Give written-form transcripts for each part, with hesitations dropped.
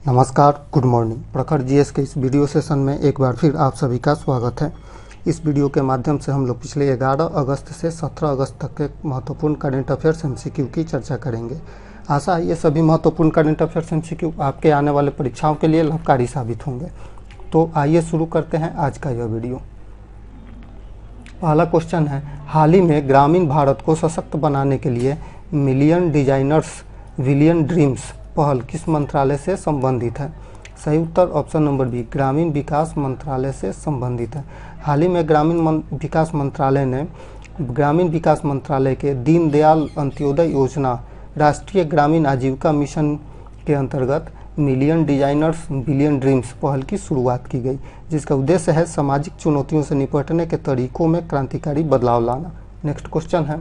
नमस्कार, good morning. प्रखर GS के इस वीडियो सेशन में एक बार फिर आप सभी का स्वागत है। इस वीडियो के माध्यम से हम लोग पिछले 11 अगस्त से 17 अगस्त तक के महत्वपूर्ण करंट अफेयर्स एमसीक्यू की चर्चा करेंगे। आशा है ये सभी महत्वपूर्ण करंट अफेयर्स एमसीक्यू आपके आने वाले परीक्षाओं के लिए लाभकारी साबित होंगे। तो आइए शुरू करते हैं आज का यह वीडियो। पहला क्वेश्चन है, हाल ही में ग्रामीण भारत को सशक्त बनाने के लिए मिलियन डिजाइनर्स विलियन ड्रीम्स पहल किस मंत्रालय से संबंधित है? सही उत्तर ऑप्शन नंबर बी, ग्रामीण विकास मंत्रालय से संबंधित है। हाल ही में ग्रामीण विकास मंत्रालय के दीनदयाल अंत्योदय योजना राष्ट्रीय ग्रामीण आजीविका मिशन के अंतर्गत मिलियन डिजाइनर्स बिलियन ड्रीम्स पहल की शुरुआत की गई, जिसका उद्देश्य है सामाजिक चुनौतियों से निपटने के तरीकों में क्रांतिकारी बदलाव लाना। नेक्स्ट क्वेश्चन है,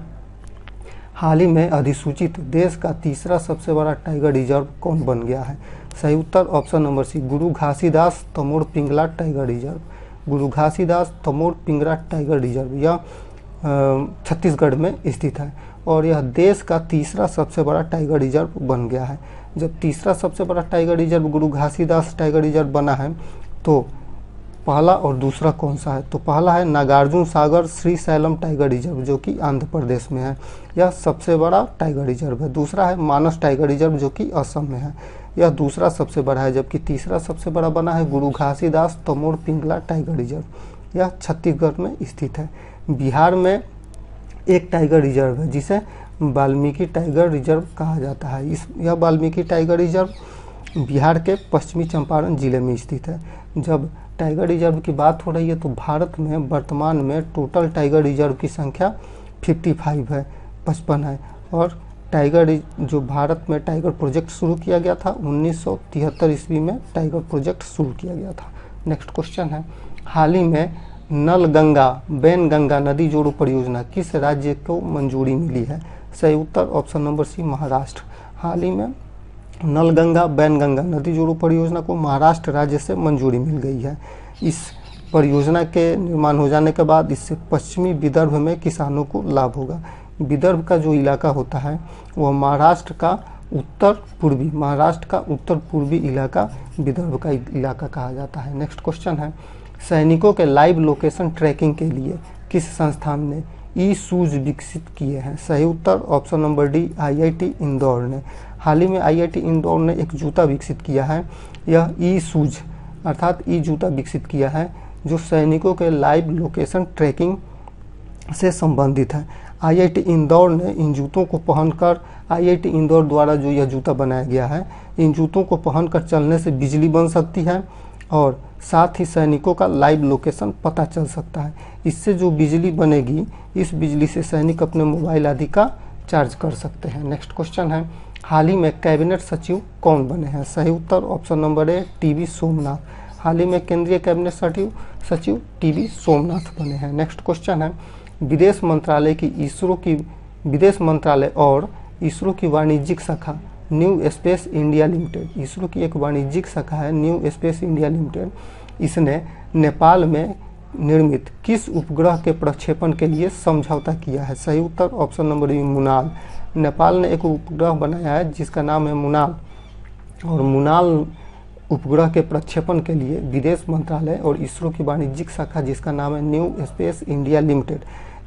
हाल ही में अधिसूचित देश का तीसरा सबसे बड़ा टाइगर रिजर्व कौन बन गया है? सही उत्तर ऑप्शन नंबर सी, गुरु घासीदास तमोर पिंगला टाइगर रिजर्व। गुरु घासीदास तमोर पिंगला टाइगर रिजर्व यह छत्तीसगढ़ में स्थित है और यह देश का तीसरा सबसे बड़ा टाइगर रिजर्व बन गया है। जब तीसरा सबसे बड़ा टाइगर रिजर्व गुरु घासीदास टाइगर रिजर्व बना है तो पहला और दूसरा कौन सा है? तो पहला है Nagarjuna Sagar Shri slam tiger reserve जो कि आंध्र प्रदेश में है, यह सबसे बड़ा टाइगर रिजर्व है। दूसरा है मानस टाइगर रिजर्व जो कि असम में है, यह दूसरा सबसे बड़ा है। जबकि तीसरा सबसे बड़ा बना है गुरु घासीदास तमोर पिंगला टाइगर रिजर्व, यह छत्तीसगढ़ में स्थित है। बिहार में एक टाइगर रिजर्व है जिसे वाल्मीकि टाइगर रिजर्व कहा जाता है। यह वाल्मीकि टाइगर रिजर्व बिहार के पश्चिमी चंपारण जिले में स्थित है। जब टाइगर रिजर्व की बात हो रही है तो भारत में वर्तमान में टोटल टाइगर रिजर्व की संख्या 55 है, 55 है। और जो भारत में टाइगर प्रोजेक्ट शुरू किया गया था 1973 ईस्वी में टाइगर प्रोजेक्ट शुरू किया गया था। नेक्स्ट क्वेश्चन है, हाल ही में नलगंगा बैनगंगा नदी जोड़ो परियोजना किस राज्य को मंजूरी मिली है? सही उत्तर ऑप्शन नंबर सी, महाराष्ट्र। हाल ही में नलगंगा बैनगंगा नदी जोड़ो परियोजना को महाराष्ट्र राज्य से मंजूरी मिल गई है। इस परियोजना के निर्माण हो जाने के बाद इससे पश्चिमी विदर्भ में किसानों को लाभ होगा। विदर्भ का जो इलाका होता है वह महाराष्ट्र का उत्तर पूर्वी इलाका विदर्भ का इलाका कहा जाता है। नेक्स्ट क्वेश्चन है, सैनिकों के लाइव लोकेशन ट्रैकिंग के लिए किस संस्थान ने ई शूज विकसित किए हैं? सही उत्तर option number D, IIT Indore ने। हाल ही में आईआईटी इंदौर ने एक जूता विकसित किया है, यह ई शूज अर्थात ई जूता विकसित किया है जो सैनिकों के लाइव लोकेशन ट्रैकिंग से संबंधित है। आईआईटी इंदौर ने इन जूतों को पहनकर, आईआईटी इंदौर द्वारा जो यह जूता बनाया गया है, इन जूतों को पहनकर चलने से बिजली बन सकती है और साथ ही सैनिकों का लाइव लोकेशन पता चल सकता है। इससे जो बिजली बनेगी, इस बिजली से सैनिक अपने मोबाइल आदि का चार्ज कर सकते हैं। नेक्स्ट क्वेश्चन है, हाल ही में कैबिनेट सचिव कौन बने हैं? सही उत्तर option number A, TV Somanath. हाल ही में केंद्रीय कैबिनेट सचिव टीवी सोमनाथ बने हैं। नेक्स्ट क्वेश्चन है, विदेश मंत्रालय और इसरो की वाणिज्यिक शाखा new space India limited, ISRO की एक वाणिज्यिक शाखा है न्यू स्पेस इंडिया लिमिटेड, इसने नेपाल में निर्मित किस उपग्रह के प्रक्षेपण के लिए समझौता किया है? सही उत्तर ऑप्शन नंबर बी, मुनाल। नेपाल ने एक उपग्रह बनाया है जिसका नाम है मुनाल और मुनाल उपग्रह के प्रक्षेपण के लिए विदेश मंत्रालय और इसरो की वाणिज्यिक शाखा जिसका नाम है न्यू स्पेस इंडिया लिमिटेड,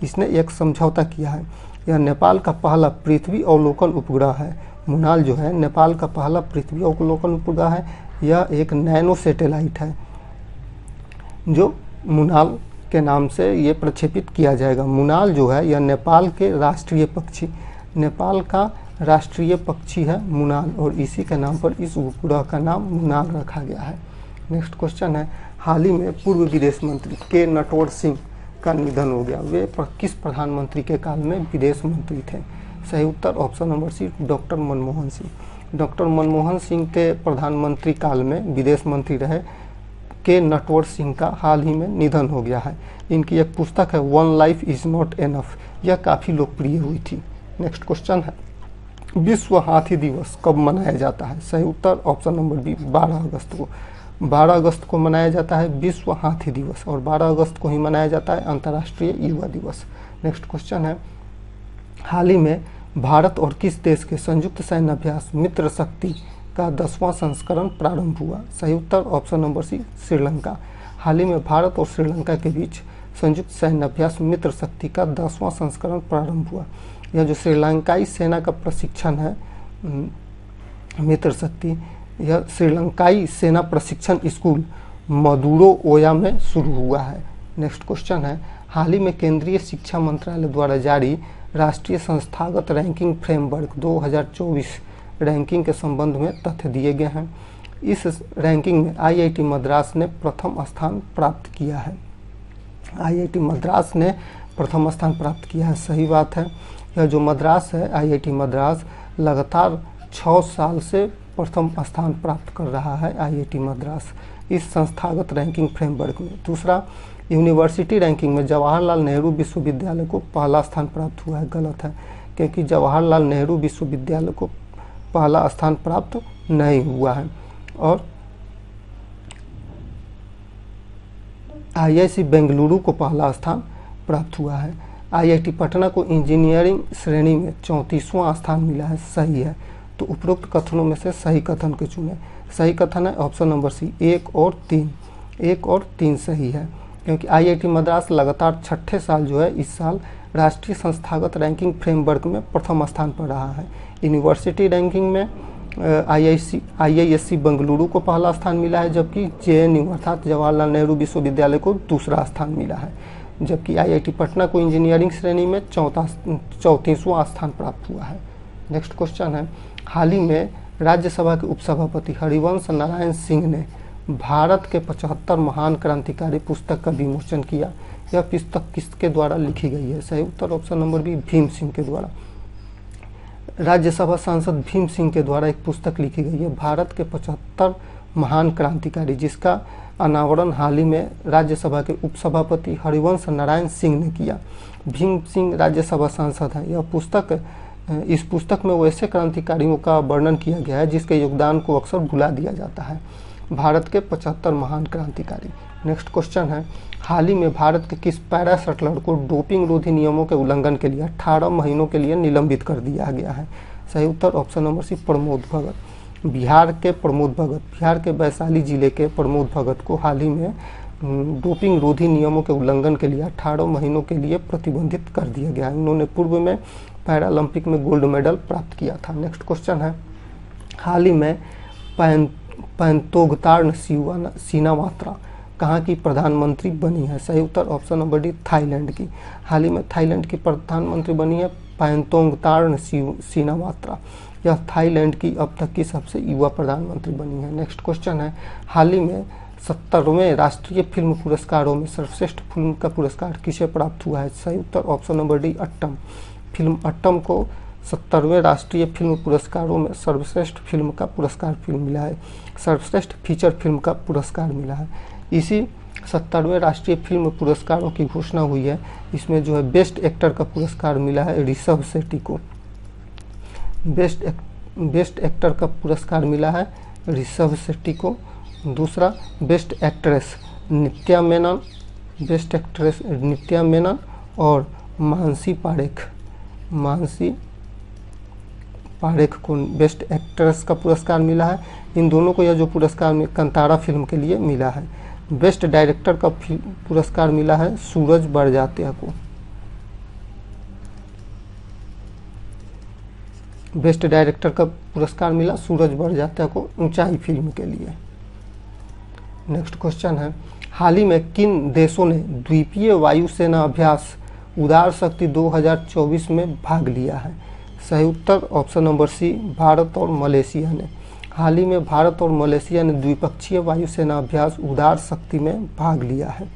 इसने एक समझौता किया है। यह नेपाल का पहला पृथ्वी अवलोकन उपग्रह है। मुनाल जो है नेपाल का पहला पृथ्वी अवलोकन उपग्रह है। यह एक नैनो सैटेलाइट है जो मुनाल के नाम से ये प्रक्षेपित किया जाएगा। मुनाल जो है यह नेपाल का राष्ट्रीय पक्षी है मुनाल और इसी के नाम पर इस उपग्रह का नाम मुनाल रखा गया है। नेक्स्ट क्वेश्चन है, हाल ही में पूर्व विदेश मंत्री के नटवर सिंह का निधन हो गया, वे किस प्रधानमंत्री के काल में विदेश मंत्री थे? सही उत्तर option number C, doctor Manmohan Singh. Doctor Manmohan Singh के प्रधानमंत्री काल में विदेश मंत्री रहे के नटवर सिंह का हाल ही में निधन हो गया है। इनकी एक पुस्तक है one life is not enough, यह काफ़ी लोकप्रिय हुई थी। नेक्स्ट क्वेश्चन है, विश्व हाथी दिवस कब मनाया जाता है? सही उत्तर ऑप्शन नंबर बी, 12 अगस्त को। 12 अगस्त को मनाया जाता है विश्व हाथी दिवस और 12 अगस्त को ही मनाया जाता है अंतर्राष्ट्रीय युवा दिवस। नेक्स्ट क्वेश्चन है, हाल ही में भारत और किस देश के संयुक्त सैन्य अभ्यास मित्र शक्ति का 10वां संस्करण प्रारंभ हुआ? सही उत्तर ऑप्शन नंबर सी श्रीलंका। हाल ही में भारत और श्रीलंका के बीच संयुक्त सैन्य अभ्यास मित्र शक्ति का 10वां संस्करण प्रारंभ हुआ। यह जो श्रीलंकाई सेना का प्रशिक्षण है मित्र शक्ति, यह श्रीलंकाई सेना प्रशिक्षण स्कूल मदुरो ओया में शुरू हुआ है। नेक्स्ट क्वेश्चन है, हाल ही में केंद्रीय शिक्षा मंत्रालय द्वारा जारी राष्ट्रीय संस्थागत रैंकिंग फ्रेमवर्क 2024 रैंकिंग के संबंध में तथ्य दिए गए हैं। इस रैंकिंग में आईआईटी मद्रास ने प्रथम स्थान प्राप्त किया है। आईआईटी मद्रास ने प्रथम स्थान प्राप्त किया है, सही बात है। यह जो मद्रास है आईआईटी मद्रास लगातार 6 साल से प्रथम स्थान प्राप्त कर रहा है आईआईटी मद्रास इस संस्थागत रैंकिंग फ्रेमवर्क में। दूसरा, यूनिवर्सिटी रैंकिंग में जवाहरलाल नेहरू विश्वविद्यालय को पहला स्थान प्राप्त हुआ है। गलत है, क्योंकि जवाहरलाल नेहरू विश्वविद्यालय को पहला स्थान प्राप्त नहीं हुआ है। और आईआईसी बेंगलुरु को पहला स्थान प्राप्त हुआ है। आईआईटी पटना को इंजीनियरिंग श्रेणी में 34वां स्थान मिला है, सही है। तो उपरोक्त कथनों में से सही कथन को चुनें। सही कथन है ऑप्शन नंबर सी 1 और 3। 1 और 3 सही है, क्योंकि आईआईटी मद्रास लगातार 6ठे साल जो है इस साल राष्ट्रीय संस्थागत रैंकिंग फ्रेमवर्क में प्रथम स्थान पर रहा है। यूनिवर्सिटी रैंकिंग में आईआईएससी बेंगलुरु को पहला स्थान मिला है, जबकि जेएनयू अर्थात जवाहरलाल नेहरू विश्वविद्यालय को दूसरा स्थान मिला है। जबकि आईआईटी पटना को इंजीनियरिंग श्रेणी में 34वां स्थान प्राप्त हुआ है। नेक्स्ट क्वेश्चन है, हाल ही में राज्यसभा के उपसभापति हरिवंश नारायण सिंह ने भारत के 75 महान क्रांतिकारी पुस्तक का विमोचन किया। यह पुस्तक किसके द्वारा लिखी गई है? सही उत्तर option number B Bhim Singh के द्वारा। राज्यसभा सांसद भीम सिंह के द्वारा एक पुस्तक लिखी गई है भारत के 75 महान क्रांतिकारी, जिसका अनावरण हाल ही में राज्यसभा के उपसभापति हरिवंश नारायण सिंह ने किया। भीम सिंह राज्यसभा सांसद हैं। इस पुस्तक में वैसे क्रांतिकारियों का वर्णन किया गया है जिसके योगदान को अक्सर भुला दिया जाता है। भारत के 75 महान क्रांतिकारी। नेक्स्ट क्वेश्चन है, हाल ही में भारत के किस पैरा शटलर को डोपिंग रोधी नियमों के उल्लंघन के लिए 18 महीनों के लिए निलंबित कर दिया गया है? सही उत्तर ऑप्शन नंबर सी प्रमोद भगत। बिहार के वैशाली जिले के प्रमोद भगत को हाल ही में डोपिंग रोधी नियमों के उल्लंघन के लिए 18 महीनों के लिए प्रतिबंधित कर दिया गया है। उन्होंने पूर्व में पैरालंपिक में गोल्ड मेडल प्राप्त किया था। नेक्स्ट क्वेश्चन है, हाल ही में पैंतोगतार्न सिनावात्रा कहाँ की प्रधानमंत्री बनी है? सही उत्तर ऑप्शन नंबर डी थाईलैंड की। हाल ही में थाईलैंड की प्रधानमंत्री बनी है पैंतोगतार्न सिनावात्रा। यह थाईलैंड की अब तक की सबसे युवा प्रधानमंत्री बनी है। नेक्स्ट क्वेश्चन है, हाल ही में 70वें राष्ट्रीय फिल्म पुरस्कारों में सर्वश्रेष्ठ फिल्म का पुरस्कार किसे प्राप्त हुआ है? सही उत्तर option number D Attam. Film Attam को 70वें राष्ट्रीय फिल्म पुरस्कारों में सर्वश्रेष्ठ फिल्म का पुरस्कार मिला है, सर्वश्रेष्ठ फीचर फिल्म का पुरस्कार मिला है। इसी 70वें राष्ट्रीय फिल्म पुरस्कारों की घोषणा हुई है। इसमें जो है बेस्ट एक्टर का पुरस्कार मिला है ऋषभ शेट्टी को। बेस्ट एक्टर का पुरस्कार मिला है ऋषभ शेट्टी को। दूसरा, बेस्ट एक्ट्रेस नित्या मेनन और मानसी पारेख को बेस्ट एक्ट्रेस का पुरस्कार मिला है। इन दोनों को यह जो पुरस्कार कंतारा फिल्म के लिए मिला है। बेस्ट डायरेक्टर का पुरस्कार मिला है सूरज बड़जात्या को। बेस्ट डायरेक्टर का पुरस्कार मिला सूरज बड़जात्या को ऊंचाई फिल्म के लिए। नेक्स्ट क्वेश्चन है, हाल ही में किन देशों ने द्वीपीय वायुसेना अभ्यास उदार शक्ति 2024 में भाग लिया है? सही उत्तर ऑप्शन नंबर सी भारत और मलेशिया ने। हाल ही में भारत और मलेशिया ने द्विपक्षीय वायुसेना अभ्यास उदार शक्ति में भाग लिया है।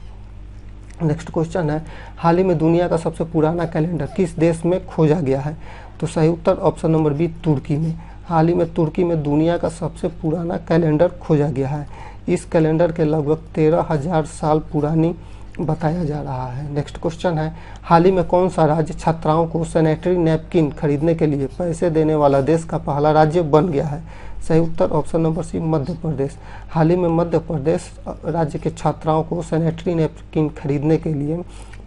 नेक्स्ट क्वेश्चन है, हाल ही में दुनिया का सबसे पुराना कैलेंडर किस देश में खोजा गया है? तो सही उत्तर ऑप्शन नंबर बी तुर्की में। हाल ही में तुर्की में दुनिया का सबसे पुराना कैलेंडर खोजा गया है। इस कैलेंडर के लगभग 13,000 साल पुरानी बताया जा रहा है। नेक्स्ट क्वेश्चन है, हाल ही में कौन सा राज्य छात्राओं को सैनिटरी नैपकिन खरीदने के लिए पैसे देने वाला देश का पहला राज्य बन गया है? सही उत्तर ऑप्शन नंबर सी मध्य प्रदेश। हाल ही में मध्य प्रदेश राज्य के छात्राओं को सैनिटरी नैपकिन खरीदने के लिए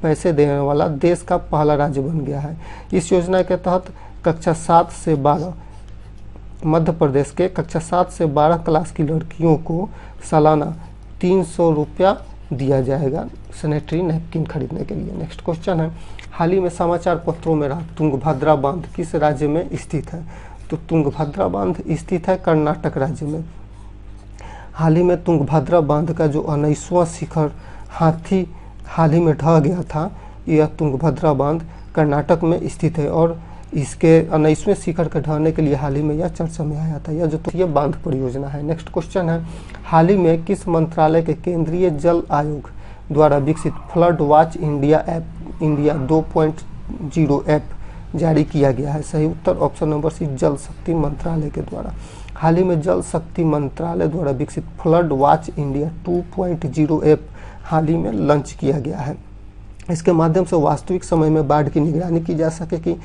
पैसे देने वाला देश का पहला राज्य बन गया है। इस योजना के तहत कक्षा 7 से 12 मध्य प्रदेश के कक्षा 7 से 12 क्लास की लड़कियों को सालाना 300 रुपया दिया जाएगा सैनिटरी नैपकिन खरीदने के लिए। नेक्स्ट क्वेश्चन है, हाल ही में समाचार पत्रों में रहा तुंगभद्रा बांध किस राज्य में स्थित है? तो तुंगभद्रा बांध स्थित है कर्नाटक राज्य में। हाल ही में तुंगभद्रा बांध का जो 19वां शिखर हाथी हाल ही में ढह गया था, यह तुंगभद्रा बांध कर्नाटक में स्थित है और इसके 19वें शिखर के ढहने के लिए हाल ही में यह चर्चा में आया था। यह जो ये बांध परियोजना है। नेक्स्ट क्वेश्चन है, हाल ही में किस मंत्रालय के केंद्रीय जल आयोग द्वारा विकसित flood watch India app India 2.0 app जारी किया गया है? सही उत्तर ऑप्शन नंबर सी, जल शक्ति मंत्रालय के द्वारा। हाल ही में जल शक्ति मंत्रालय द्वारा विकसित फ्लड वॉच इंडिया 2.0 ऐप हाल ही में लॉन्च किया गया है। इसके माध्यम से वास्तविक समय में बाढ़ की निगरानी की जा सकेगी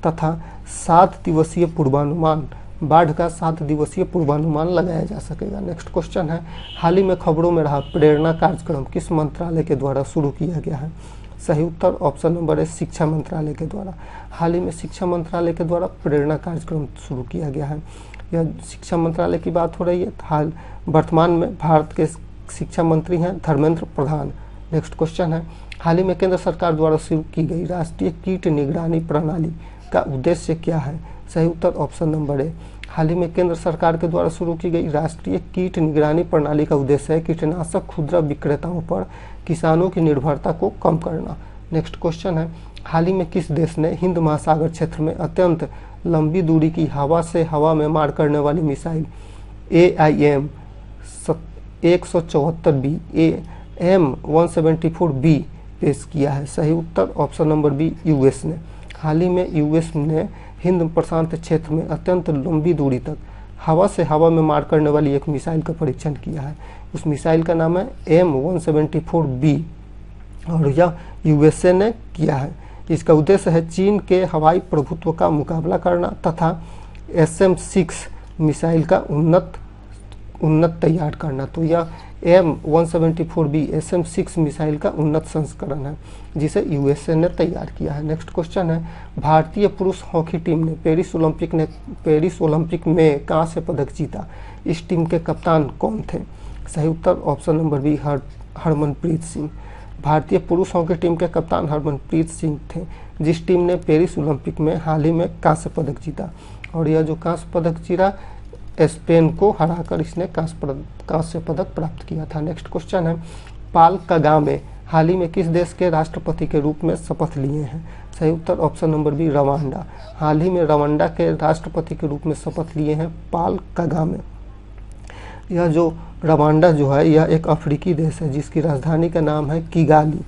तथा 7 दिवसीय पूर्वानुमान बाढ़ का 7 दिवसीय पूर्वानुमान लगाया जा सकेगा। नेक्स्ट क्वेश्चन है, हाल ही में खबरों में रहा प्रेरणा कार्यक्रम किस मंत्रालय के द्वारा शुरू किया गया है? सही उत्तर ऑप्शन नंबर है, शिक्षा मंत्रालय के द्वारा। हाल ही में शिक्षा मंत्रालय के द्वारा प्रेरणा कार्यक्रम शुरू किया गया है। यह शिक्षा मंत्रालय की बात हो रही है। हाल वर्तमान में भारत के शिक्षा मंत्री हैं धर्मेंद्र प्रधान। नेक्स्ट क्वेश्चन है, हाल ही में केंद्र सरकार द्वारा शुरू की गई राष्ट्रीय कीट निगरानी प्रणाली का उद्देश्य क्या है? सही उत्तर ऑप्शन नंबर है, हाल ही में केंद्र सरकार के द्वारा शुरू की गई राष्ट्रीय कीट निगरानी प्रणाली का उद्देश्य है कीटनाशक खुदरा विक्रेताओं पर किसानों की निर्भरता को कम करना। नेक्स्ट क्वेश्चन है, हाल ही में किस देश ने हिंद महासागर क्षेत्र में अत्यंत लंबी दूरी की हवा से हवा में मार करने वाली मिसाइल AIM 174B M174B पेश किया है? सही उत्तर ऑप्शन नंबर बी, यूएस ने। हाल ही में यूएस ने हिंद प्रशांत क्षेत्र में अत्यंत लंबी दूरी तक हवा से हवा में मार करने वाली एक मिसाइल का परीक्षण किया है। उस मिसाइल का नाम है M174B और यह यूएसए ने किया है। इसका उद्देश्य है चीन के हवाई प्रभुत्व का मुकाबला करना तथा SM-6 मिसाइल का उन्नत तैयार करना। तो यह M174B SM-6 मिसाइल का उन्नत संस्करण है जिसे यूएसए ने तैयार किया है। नेक्स्ट क्वेश्चन है, भारतीय पुरुष हॉकी टीम ने पेरिस ओलंपिक में कांस्य पदक जीता। इस टीम के कप्तान कौन थे? सही उत्तर option number B, Harmanpreet Singh. भारतीय पुरुष हॉकी टीम के कप्तान हरमनप्रीत सिंह थे जिस टीम ने पेरिस ओलंपिक में हाल ही में कांस्य पदक जीता और यह जो कांस्य पदक जीता स्पेन को हराकर इसने कांस्य पदक प्राप्त किया था। नेक्स्ट क्वेश्चन है, पाल कगामे हाल ही में किस देश के राष्ट्रपति के रूप में शपथ लिए हैं? सही उत्तर ऑप्शन नंबर बी, रवांडा। हाल ही में रवांडा के राष्ट्रपति के रूप में शपथ लिए हैं पाल कगामे। यह जो रवांडा जो है यह एक अफ्रीकी देश है जिसकी राजधानी का नाम है किगाली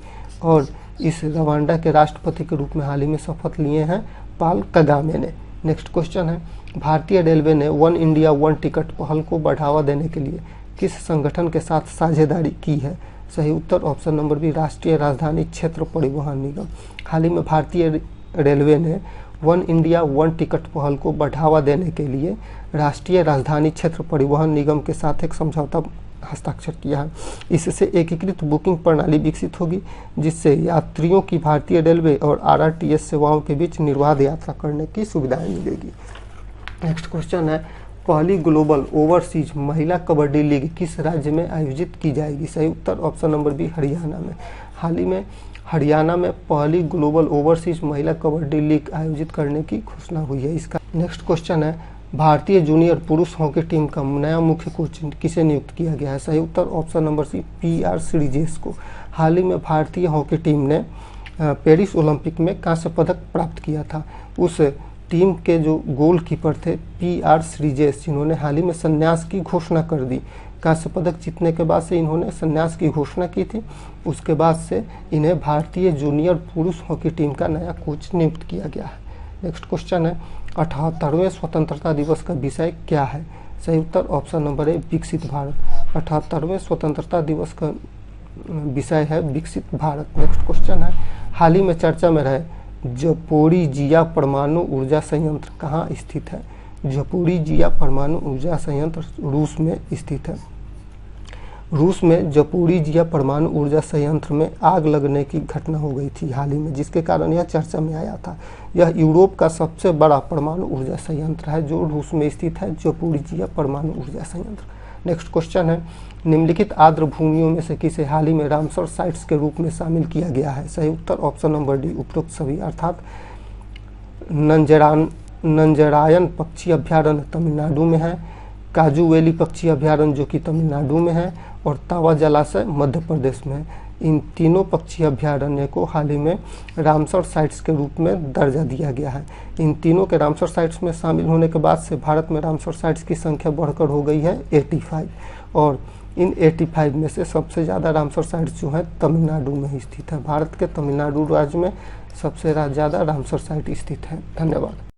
और इस रवांडा के राष्ट्रपति के रूप में हाल ही में शपथ लिए हैं पाल कगामे ने। नेक्स्ट क्वेश्चन है, भारतीय रेलवे ने वन इंडिया वन टिकट पहल को बढ़ावा देने के लिए किस संगठन के साथ साझेदारी की है? सही उत्तर ऑप्शन नंबर बी, राष्ट्रीय राजधानी क्षेत्र परिवहन निगम। हाल ही में भारतीय रेलवे ने वन इंडिया वन टिकट पहल को बढ़ावा देने के लिए राष्ट्रीय राजधानी क्षेत्र परिवहन निगम के साथ एक समझौता हस्ताक्षर किया है। इससे एकीकृत बुकिंग प्रणाली विकसित होगी जिससे यात्रियों की भारतीय रेलवे और RRTS सेवाओं के बीच निर्बाध यात्रा करने की सुविधाएं मिलेगी। नेक्स्ट क्वेश्चन है, पहली ग्लोबल ओवरसीज महिला कबड्डी लीग किस राज्य में आयोजित की जाएगी? सही उत्तर ऑप्शन नंबर बी, हरियाणा में। हाल ही में हरियाणा में पहली ग्लोबल ओवरसीज महिला कबड्डी लीग आयोजित करने की घोषणा हुई है। इसका नेक्स्ट क्वेश्चन है, भारतीय जूनियर पुरुष हॉकी टीम का नया मुख्य कोच किसे नियुक्त किया गया है? सही उत्तर option number C, PR Sreejesh को। हाल ही में भारतीय हॉकी टीम ने पेरिस ओलंपिक में कांस्य पदक प्राप्त किया था। उस टीम के जो गोलकीपर थे PR श्रीजेश, जिन्होंने हाल ही में संन्यास की घोषणा कर दी। कांस्य पदक जीतने के बाद से इन्होंने संन्यास की घोषणा की थी। उसके बाद से इन्हें भारतीय जूनियर पुरुष हॉकी टीम का नया कोच नियुक्त किया गया है। नेक्स्ट क्वेश्चन है, 78वें स्वतंत्रता दिवस का विषय क्या है? सही उत्तर ऑप्शन नंबर है, विकसित भारत। 78वें स्वतंत्रता दिवस का विषय है विकसित भारत। नेक्स्ट क्वेश्चन है, हाल ही में चर्चा में रहे ज़पोरिजिया परमाणु ऊर्जा संयंत्र कहाँ स्थित है? ज़पोरिजिया परमाणु ऊर्जा संयंत्र रूस में स्थित है। रूस में जपोरिजिया परमाणु ऊर्जा संयंत्र में आग लगने की घटना हो गई थी हाल ही में, जिसके कारण यह चर्चा में आया था। यह यूरोप का सबसे बड़ा परमाणु ऊर्जा संयंत्र है जो रूस में स्थित है, जपोरिजिया परमाणु ऊर्जा संयंत्र। नेक्स्ट क्वेश्चन है, निम्नलिखित आर्द्र भूमियों में से किसे हाल ही में रामसर साइट्स के रूप में शामिल किया गया है? सही उत्तर ऑप्शन नंबर डी, उपरोक्त सभी, अर्थात नंजरायन पक्षी अभ्यारण्य तमिलनाडु में है, काजूवेली पक्षी अभ्यारण्य जो कि तमिलनाडु में है, और तावा जलाशय मध्य प्रदेश में है। इन तीनों पक्षी अभ्यारण्य को हाल ही में रामसर साइट्स के रूप में दर्जा दिया गया है। इन तीनों के रामसर साइट्स में शामिल होने के बाद से भारत में रामसर साइट्स की संख्या बढ़कर हो गई है 85, और इन 85 में से सबसे ज़्यादा रामसर साइट्स जो हैं तमिलनाडु में ही स्थित है। भारत के तमिलनाडु राज्य में सबसे ज़्यादा रामसर साइट स्थित है। धन्यवाद।